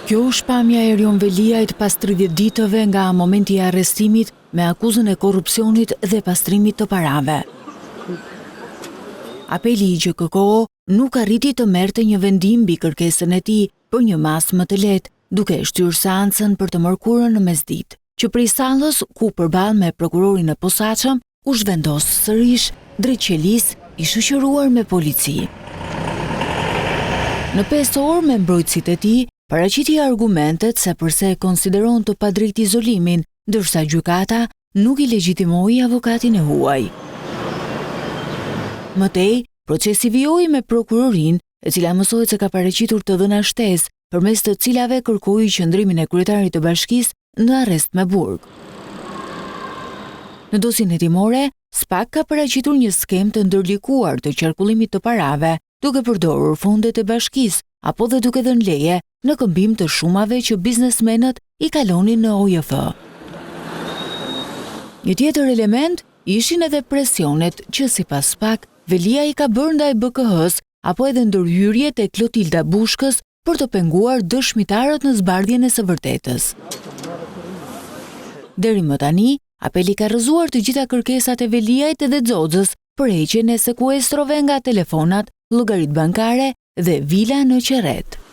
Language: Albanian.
Kjo është pamja e Erion Veliajt pas 30 ditëve nga momenti i arrestimit me akuzën e korrupsionit dhe pastrimit të parave. Apeli i GKK nuk arriti të merrte një vendim mbi kërkesën e tij për një masë më të lehtë, duke shtyrë seancën për të mërkurën në mesditë, që prej sallës ku përballë me prokurorin e posaçëm u zhvendos sërish drejt qelisë i shoqëruar me polici. Në 5 orë me mbrojtësit e tij, paraqiti argumentet se pse e konsideron të padrejtë izolimin, ndërsa gjykata nuk i legjitimoi avokatin e huaj. Mëtej, procesi vijoi me prokurorin, e cila mësohet se ka paraqitur të dhëna shtesë, përmes të cilave kërkoi qëndrimin e kryetarit të bashkisë në arrest me burg. Në dosjen hetimore, SPAK ka paraqitur një skemë të ndërlikuar të qarkullimit të parave, duke përdorur fondet e bashkisë apo dhe duke dhënë leje në këmbim të shumave që biznesmenët i kalonin në OJF. Një tjetër element ishin edhe presionet që sipas SPAK Veliaj ka bërë ndaj BKH-s apo edhe ndërhyrje tek Klotilda Bushkës për të penguar dëshmitarët në zbardhjen e së vërtetës. Deri më tani, apeli ka rrëzuar të gjitha kërkesat e Veliajt dhe Xoxhës për heqjen e sekuestrove nga telefonat, llogaritë bankare dhe vila në Qerret.